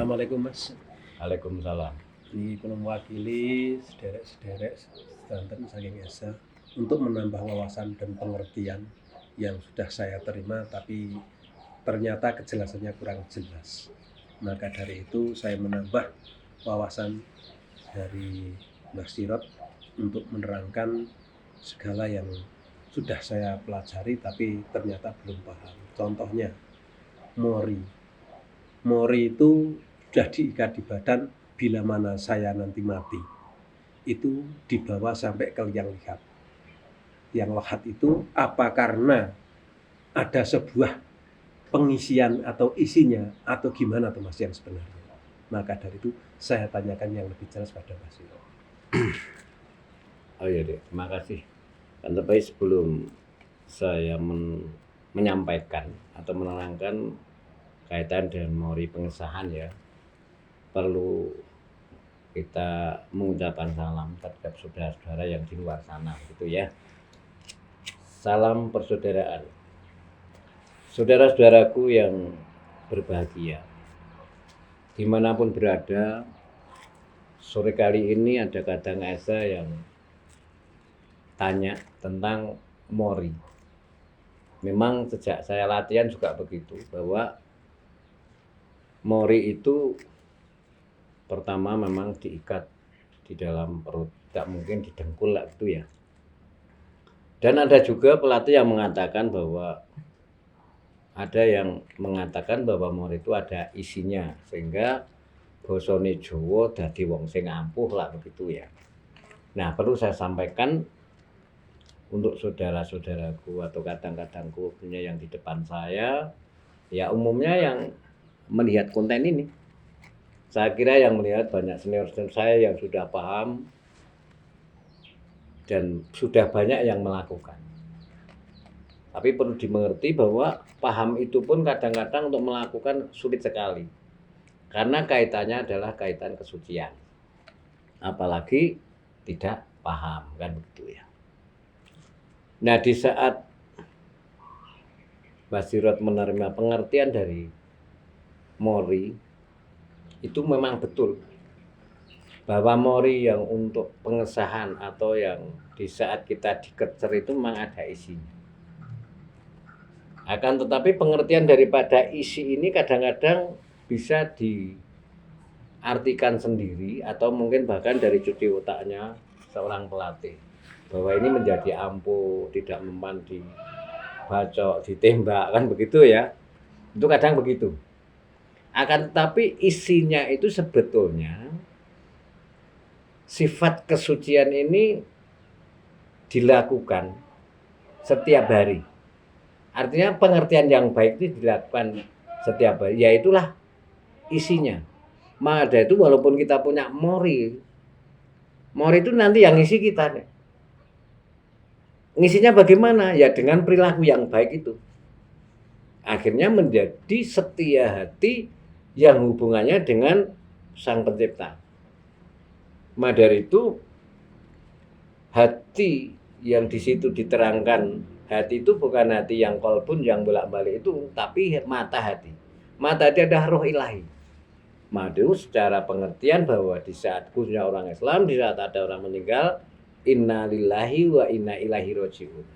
Assalamualaikum Mas. Waalaikumsalam. Ini kula mewakili sederek-sederek sedanten saking Esa untuk menambah wawasan dan pengertian yang sudah saya terima tapi ternyata kejelasannya kurang jelas. Maka dari itu saya menambah wawasan dari Mbah Sirot untuk menerangkan segala yang sudah saya pelajari tapi ternyata belum paham. Contohnya mori. Mori itu sudah diikat di badan bila mana saya nanti mati. Itu dibawa sampai ke liang lahat. Liang lahat itu apa karena ada sebuah pengisian atau isinya atau gimana tuh Mas yang sebenarnya. Maka dari itu saya tanyakan yang lebih jelas pada Mas Sirot. Oh iya deh, terima kasih. Tapi sebelum saya menyampaikan atau menerangkan kaitan dengan mori pengesahan ya, perlu kita mengucapkan salam terhadap saudara-saudara yang di luar sana gitu ya. Salam persaudaraan. Saudara-saudaraku yang berbahagia, dimanapun berada, sore kali ini ada kadang Esa yang tanya tentang mori. Memang sejak saya latihan juga begitu, bahwa mori itu pertama memang diikat di dalam perut, tidak mungkin didengkul lah gitu ya. Dan ada juga pelatih yang mengatakan bahwa mori itu ada isinya, sehingga bosone Jawa dadi wong sing ampuh lah begitu ya. Nah, perlu saya sampaikan untuk saudara-saudaraku atau kadang-kadangku punya yang di depan saya, ya umumnya yang melihat konten ini, saya kira yang melihat banyak senior-senior saya yang sudah paham dan sudah banyak yang melakukan. Tapi perlu dimengerti bahwa paham itu pun kadang-kadang untuk melakukan sulit sekali, karena kaitannya adalah kaitan kesucian, apalagi tidak paham, kan begitu ya. Nah, di saat Mbah Sirot menerima pengertian dari mori, itu memang betul bahwa mori yang untuk pengesahan atau yang di saat kita dikecer itu memang ada isinya. Akan tetapi pengertian daripada isi ini kadang-kadang bisa diartikan sendiri atau mungkin bahkan dari cuci otaknya seorang pelatih, bahwa ini menjadi ampuh, tidak mempan dibacok, ditembak, kan begitu ya. Itu kadang begitu. Akan tetapi isinya itu sebetulnya sifat kesucian ini dilakukan setiap hari. Artinya pengertian yang baik itu dilakukan setiap hari, yaitulah isinya. Maka itu walaupun kita punya mori itu nanti yang isi kita. Ngisinya bagaimana? Ya dengan perilaku yang baik itu. Akhirnya menjadi setia hati yang hubungannya dengan Sang Pencipta. Maka dari itu hati yang di situ diterangkan, hati itu bukan hati yang kolbun yang bolak-balik itu, tapi mata hati. Mata hati adalah roh ilahi. Madu secara pengertian bahwa di saat khususnya orang Islam, di saat ada orang meninggal, inna lillahi wa inna ilaihi raji'un.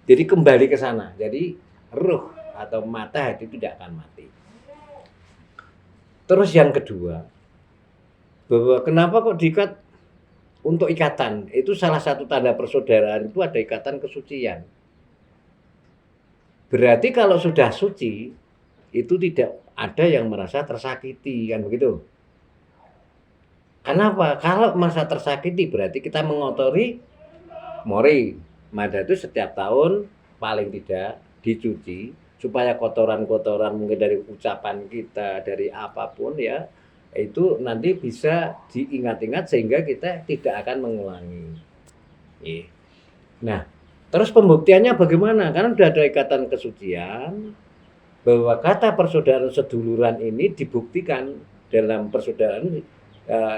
Jadi kembali ke sana. Jadi roh atau mata hati itu tidak akan mati. Terus yang kedua, bahwa kenapa kok diikat untuk ikatan? Itu salah satu tanda persaudaraan, itu ada ikatan kesucian. Berarti kalau sudah suci, itu tidak ada yang merasa tersakiti, kan begitu? Kenapa? Kalau merasa tersakiti berarti kita mengotori mori. Maka itu setiap tahun paling tidak dicuci supaya kotoran-kotoran mungkin dari ucapan kita, dari apapun ya, itu nanti bisa diingat-ingat sehingga kita tidak akan mengulangi. Nah, terus pembuktiannya bagaimana? Karena sudah ada ikatan kesucian, bahwa kata persaudaraan seduluran ini dibuktikan dalam persaudaraan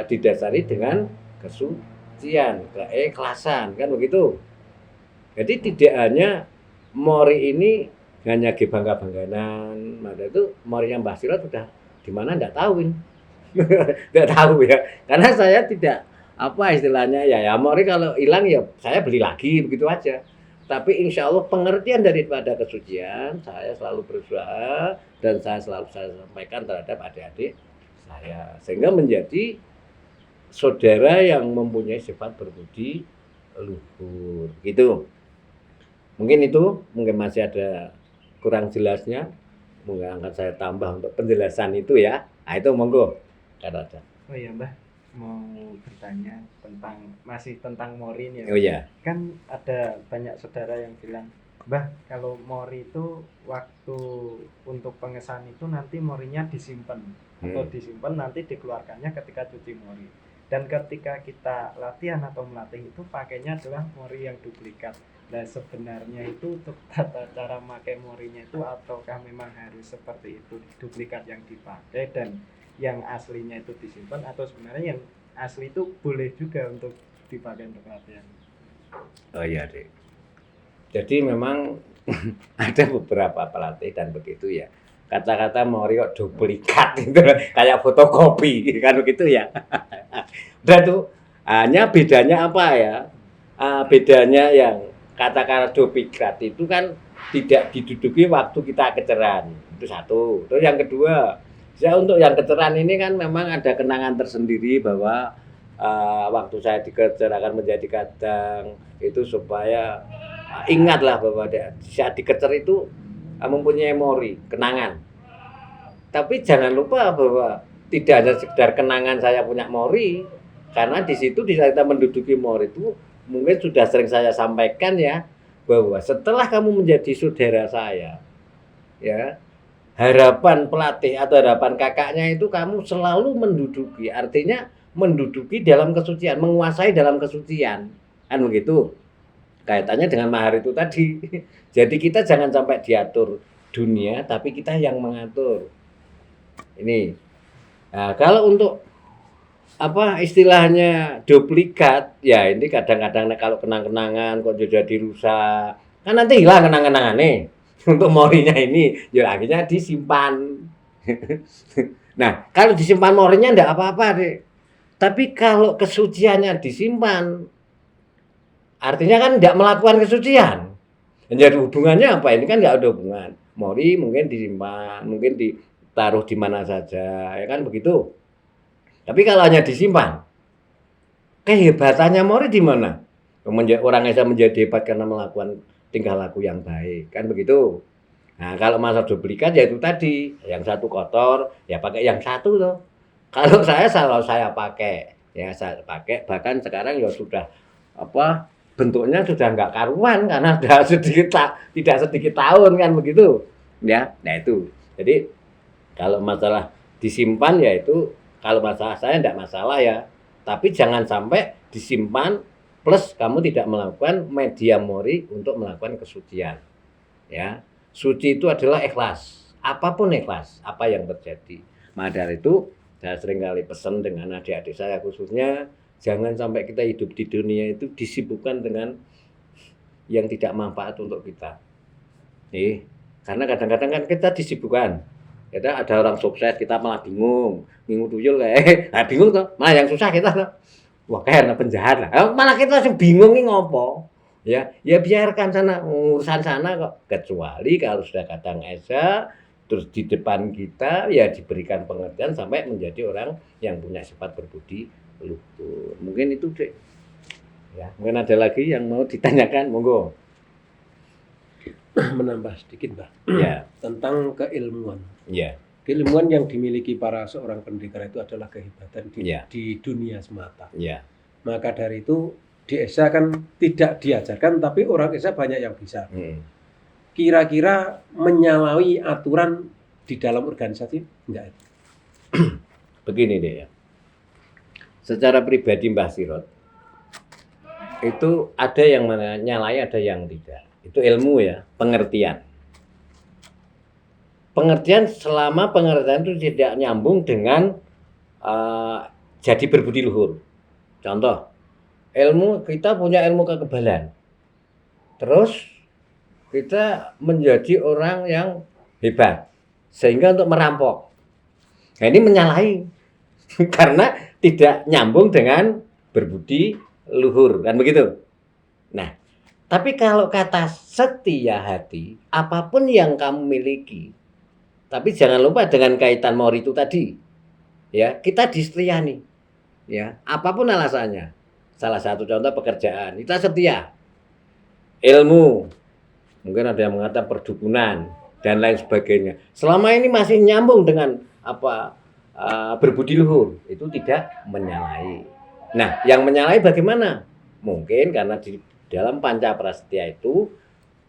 didasari dengan kesucian, keikhlasan, kan begitu. Jadi tidak hanya mori ini hanya bangga-bangganan, maka itu morinya Mbah Sirot sudah Gimana enggak tahu ini. Enggak tahu ya. Karena saya tidak apa istilahnya ya mori kalau hilang ya saya beli lagi begitu aja. Tapi insya Allah pengertian daripada kesucian saya selalu berusaha dan saya sampaikan terhadap adik-adik saya sehingga menjadi saudara yang mempunyai sifat berbudi luhur gitu. Mungkin masih ada kurang jelasnya, mungkin akan saya tambah untuk penjelasan itu ya. Nah itu monggo Kak Raja. Oh iya Mbah, mau bertanya masih tentang mori ini ya. Oh iya. Kan ada banyak saudara yang bilang, Mbah kalau mori itu waktu untuk pengesahan itu nanti morinya disimpan atau disimpan nanti dikeluarkannya ketika cuci mori. Dan ketika kita latihan atau melatih itu pakainya adalah mori yang duplikat. Nah sebenarnya itu untuk tata cara pakai morinya itu ataukah memang harus seperti itu duplikat yang dipakai dan yang aslinya itu disimpan atau sebenarnya yang asli itu boleh juga untuk dipakai untuk latihan? Oh iya Dek. Jadi memang ada beberapa pelatih dan begitu ya. Kata-kata mori kok duplikat itu kayak fotokopi kan begitu ya. Udah tuh hanya bedanya apa ya? Bedanya yang kata-kata duplikat itu kan tidak diduduki waktu kita keceran. Itu satu. Terus yang kedua, untuk yang keceran ini kan memang ada kenangan tersendiri bahwa waktu saya dikecer akan menjadi kadang itu supaya ingatlah bahwa saat dikecer itu mempunyai memori, kenangan. Tapi jangan lupa bahwa tidak hanya sekedar kenangan saya punya memori, karena di situ di saat kita menduduki memori itu mungkin sudah sering saya sampaikan ya bahwa setelah kamu menjadi saudara saya, ya harapan pelatih atau harapan kakaknya itu kamu selalu menduduki, artinya menduduki dalam kesucian, menguasai dalam kesucian, kan begitu kaitannya dengan mahar itu tadi. Jadi kita jangan sampai diatur dunia, tapi kita yang mengatur. Ini, nah, kalau untuk apa istilahnya duplikat, ya ini kadang-kadang kalau kenang-kenangan kok jadi rusak, kan nanti hilang kenang-kenangannya. Untuk morinya ini, ya akhirnya disimpan. Nah, kalau disimpan morinya enggak apa-apa deh. Tapi kalau kesuciannya disimpan, artinya kan enggak melakukan kesucian. Jadi hubungannya apa? Ini kan enggak ada hubungan. Mori mungkin disimpan, mungkin ditaruh di mana saja, ya kan begitu. Tapi kalau hanya disimpan, kehebatannya mori di mana? Orang bisa menjadi hebat karena melakukan tingkah laku yang baik, kan begitu. Nah, kalau masa duplikat ya itu tadi, yang satu kotor, ya pakai yang satu loh. Kalau saya pakai, ya saya pakai, bahkan sekarang ya sudah apa bentuknya sudah enggak karuan karena sudah tidak sedikit tahun kan begitu. Ya, nah itu. Jadi kalau masalah disimpan ya itu, kalau masalah saya enggak masalah ya. Tapi jangan sampai disimpan plus kamu tidak melakukan media mori untuk melakukan kesucian. Ya. Suci itu adalah ikhlas. Apapun ikhlas, apa yang terjadi. Maka dari itu saya seringkali pesan dengan adik-adik saya khususnya, jangan sampai kita hidup di dunia itu disibukkan dengan yang tidak manfaat untuk kita. Karena kadang-kadang kan kita disibukkan. Kita ada orang sukses, kita malah bingung tuyul kayak, bingung tuh, malah yang susah kita tuh. Wah kayak penjahat lah. Malah kita masih bingung nih ngopo. Ya biarkan sana urusan sana kok. Kecuali kalau sudah kadang esa, terus di depan kita ya diberikan pengertian sampai menjadi orang yang punya sifat berbudi luhur. Mungkin itu deh. Ya, mungkin ada lagi yang mau ditanyakan, monggo. Menambah sedikit, Mbak. Ya. Tentang keilmuan. Ya. Keilmuan yang dimiliki para seorang pendekar itu adalah kehebatan Ya. di dunia semata. Ya. Maka dari itu di ESA kan tidak diajarkan, tapi orang ESA banyak yang bisa. Kira-kira menyalahi aturan di dalam organisasi enggak? Begini deh ya. Secara pribadi Mbah Sirot, itu ada yang menyalahi, ada yang tidak. Itu ilmu ya, pengertian. Pengertian selama pengertian itu tidak nyambung dengan jadi berbudi luhur. Contoh, ilmu kita punya ilmu kekebalan. Terus kita menjadi orang yang hebat sehingga untuk merampok. Nah, ini menyalahi karena tidak nyambung dengan berbudi luhur, kan begitu. Nah, tapi kalau kata setia hati, apapun yang kamu miliki, tapi jangan lupa dengan kaitan mori itu tadi, ya kita disetiani, ya apapun alasannya. Salah satu contoh pekerjaan, kita setia. Ilmu, mungkin ada yang mengatakan perdukunan dan lain sebagainya. Selama ini masih nyambung dengan berbudi luhur, itu tidak menyalahi. Nah, yang menyalahi bagaimana? Mungkin karena di dalam panca prasetya itu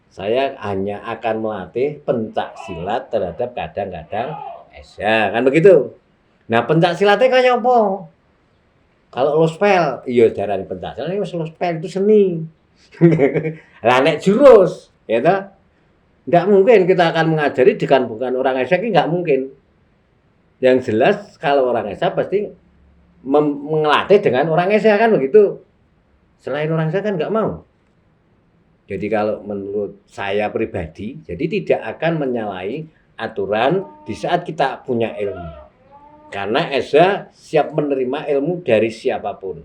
saya hanya akan melatih pencak silat terhadap kadang-kadang esa, kan begitu. Nah, pencak silatnya kayak apa? Kalau lo spell, iya darani pencak silat ini lo spell itu seni. Lah nek jurus, ya toh? Enggak mungkin kita akan mengajari dengan bukan orang esa, ini enggak mungkin. Yang jelas kalau orang esa pasti mengelatih dengan orang esa, kan begitu. Selain orang esa kan enggak mau. Jadi kalau menurut saya pribadi, jadi tidak akan menyalahi aturan di saat kita punya ilmu. Karena esa siap menerima ilmu dari siapapun.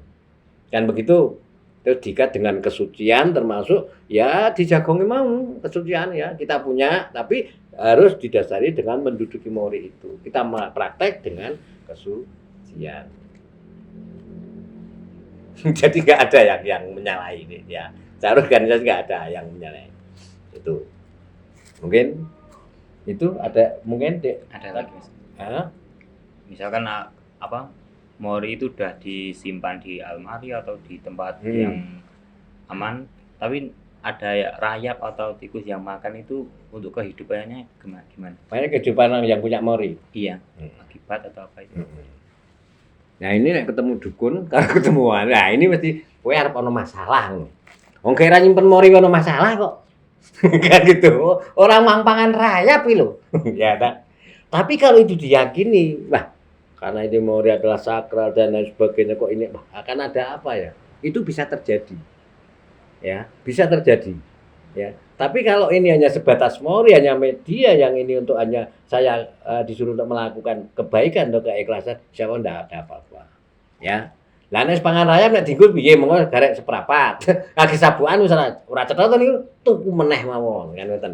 Kan begitu. Terus diikat dengan kesucian, termasuk ya dijagongi mau kesucian ya kita punya, tapi harus didasari dengan menduduki mori itu. Kita praktek dengan kesucian. Jadi nggak ada yang menyalahi ini ya. Secara organisasi nggak ada yang menyalahi. Itu mungkin itu ada mungkin Ada lagi Mas. Hah? Misalkan mori itu udah disimpan di almari atau di tempat yang aman, tapi ada rayap atau tikus yang makan, itu untuk kehidupannya gimana? Banyak kehidupan yang punya mori. Iya, akibat atau apa itu? Nah ini nek ketemu dukun, kalau ketemu nah ini mesti kowe arep ana masalah ngono. Wong kira nyimpen mori ana masalah kok. Kan gitu. Orang mampangan rayap iki lho. Ya tak. Tapi kalau itu diyakini, wah karena ini mori adalah sakral dan lain sebagainya, kok ini akan ada apa ya? Itu bisa terjadi. Ya, bisa terjadi. Ya. Tapi kalau ini hanya sebatas mori, hanya media yang ini untuk hanya saya disuruh untuk melakukan kebaikan atau keikhlasan, siapa ndak ada apa-apa. Ya. Lah nek pangan rayap nek dienggo piye monggo garek seprapat. Lagi sabukan wis ora cetha to niku tuku meneh mawon kan ngoten.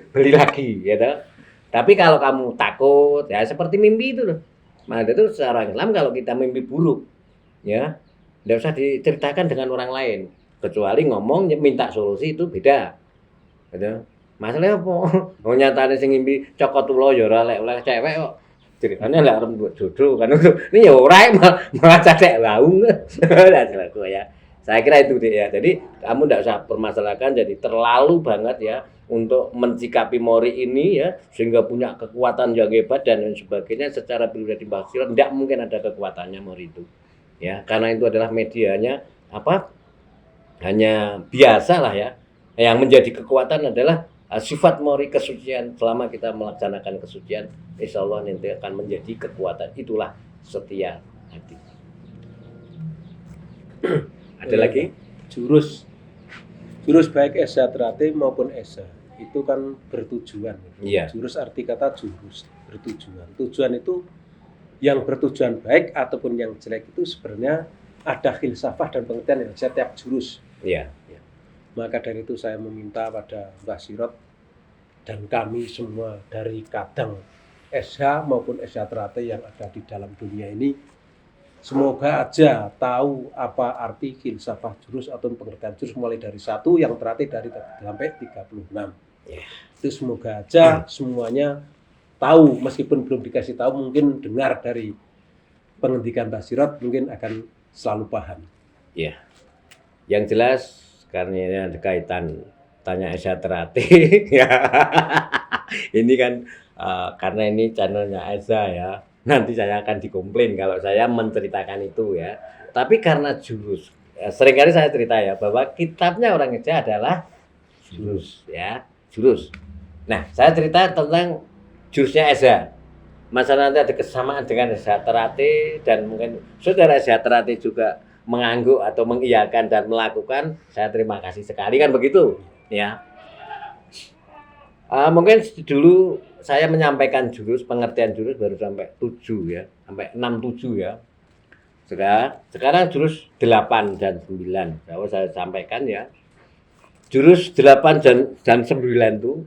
Beli lagi ya toh. Tapi kalau kamu takut ya seperti mimpi itu loh. Maka itu secara Islam kalau kita mimpi buruk ya enggak usah diceritakan dengan orang lain, kecuali ngomong minta solusi itu beda. Gitu. Masalahnya apa? Wong nyatane sing ngimpi cokot ulo ya ora oleh cewek kok. Ceritanya lek arep mbok jodoh kan. Ini ya ora malah cacek laung. Lah selaku ya. Saya kira itu ya. Jadi kamu enggak usah permasalahkan jadi terlalu banget ya untuk mensikapi mori ini ya sehingga punya kekuatan yang hebat dan lain sebagainya. Secara pribadi basiran enggak mungkin ada kekuatannya mori itu. Ya, karena itu adalah medianya hanya biasa lah ya. Yang menjadi kekuatan adalah sifat mori kesucian. Selama kita melaksanakan kesucian, insya Allah nanti akan menjadi kekuatan. Itulah setia hati. Ada lagi? Jurus baik esa terate maupun esa itu kan bertujuan. Iya. Jurus arti kata jurus, bertujuan. Tujuan itu yang bertujuan baik ataupun yang jelek itu sebenarnya ada filsafah dan pengertian yang setiap jurus. Iya. Maka dari itu saya meminta pada Mbah Sirot dan kami semua dari kadang SH maupun SH Terate yang ada di dalam dunia ini, semoga aja tahu apa arti filsafah jurus atau pengertian jurus mulai dari 1 yang Terate dari sampai 36. Ya. Itu semoga aja semuanya tahu, meskipun belum dikasih tahu, mungkin dengar dari pengendikan Mbah Sirot mungkin akan selalu paham. Ya. Yang jelas karena ini ada kaitan tanya Esa Terate ya. Ini kan karena ini channelnya Esa ya. Nanti saya akan dikomplain kalau saya menceritakan itu ya. Tapi karena jurus, seringkali saya cerita ya bahwa kitabnya orang Esa adalah jurus ya, jurus. Nah, saya cerita tentang jurusnya Esa. Masalah nanti ada kesamaan dengan Esa Terate dan mungkin saudara Esa Terate juga mengangguk atau mengiyakan dan melakukan, saya terima kasih sekali kan begitu ya. Mungkin dulu saya menyampaikan jurus, pengertian jurus baru sampai 7 ya, sampai 6 7 ya. Sekarang jurus 8 dan 9. Kalau saya sampaikan ya. Jurus 8 dan 9 itu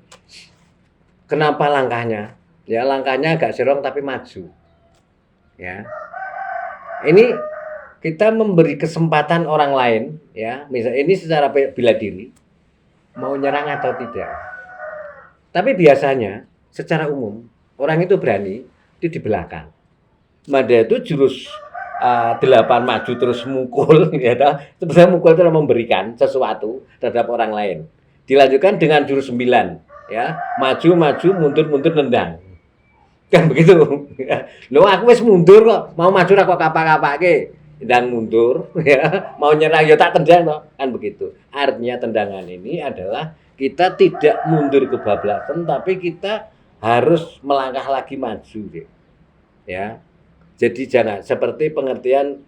kenapa langkahnya? Ya, langkahnya agak serong tapi maju. Ya. Ini kita memberi kesempatan orang lain ya, misal ini secara bela diri mau nyerang atau tidak. Tapi biasanya secara umum orang itu berani itu di belakang. Mada itu jurus 8 maju terus mukul ya toh. Sebenarnya mukul itu memberikan sesuatu terhadap orang lain. Dilanjutkan dengan jurus 9 ya, maju mundur nendang. Kan begitu. Loh aku wis mundur kok, mau maju ra kok kapak-kapake. Ndang mundur ya, mau nyerang ya tak tendang toh. Kan begitu. Artinya tendangan ini adalah kita tidak mundur kebablasan tapi kita harus melangkah lagi maju ya. Jadi jangan seperti pengertian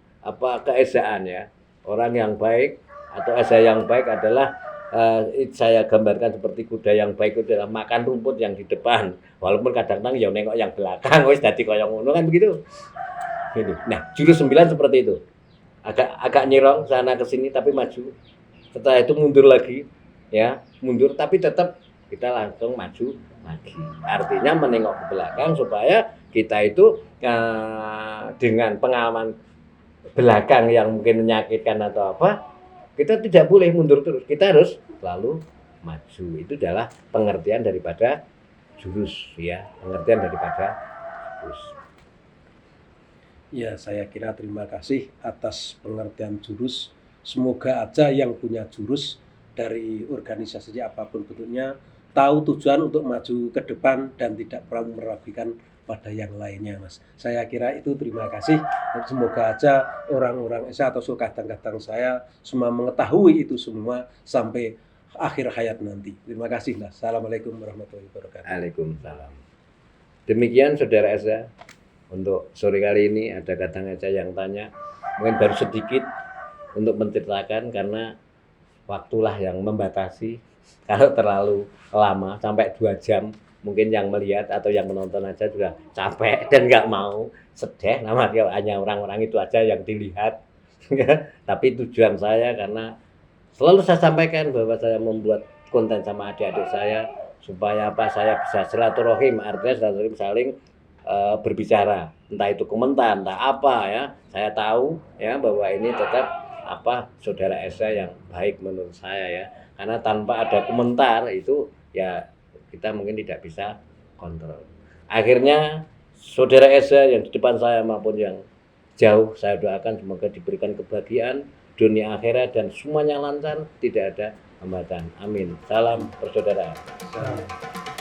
keesaan ya. Orang yang baik atau esa yang baik adalah saya gambarkan seperti kuda yang baik itu adalah makan rumput yang di depan. Walaupun kadang-kadang ya nengok yang belakang wis dadi kaya ngono kan begitu. Gitu. Nah, jurus 9 seperti itu. Agak nyerong sana ke sini tapi maju. Setelah itu mundur lagi ya, mundur tapi tetap kita langsung maju lagi. Artinya menengok ke belakang supaya kita itu dengan pengalaman belakang yang mungkin menyakitkan atau apa, kita tidak boleh mundur terus. Kita harus selalu maju. Itu adalah pengertian daripada jurus ya, pengertian daripada jurus. Ya, saya kira terima kasih atas pengertian jurus. Semoga aja yang punya jurus dari organisasi apapun bentuknya tahu tujuan untuk maju ke depan dan tidak pernah meragukan pada yang lainnya, Mas. Saya kira itu terima kasih. Semoga aja orang-orang saya atau kadang-kadang saya semua mengetahui itu semua sampai akhir hayat nanti. Terima kasih, Mas. Assalamualaikum warahmatullahi wabarakatuh. Waalaikumsalam. Demikian Saudara Esa. Untuk sore kali ini ada Kadang Esa yang tanya, mungkin baru sedikit untuk menceritakan karena waktulah yang membatasi. Kalau terlalu lama sampai 2 jam mungkin yang melihat atau yang menonton aja sudah capek dan nggak mau sedih. Namanya hanya orang-orang itu aja yang dilihat. Tapi tujuan saya karena selalu saya sampaikan bahwa saya membuat konten sama adik-adik saya supaya saya bisa silaturahim, artinya silaturahim saling berbicara, entah itu komentar, entah apa ya. Saya tahu ya bahwa ini tetap Saudara Esa yang baik menurut saya ya. Karena tanpa ada komentar itu ya kita mungkin tidak bisa kontrol. Akhirnya Saudara Esa yang di depan saya maupun yang jauh, saya doakan semoga diberikan kebahagiaan dunia akhirat dan semuanya lancar, tidak ada hambatan. Amin. Salam persaudaraan. Salam.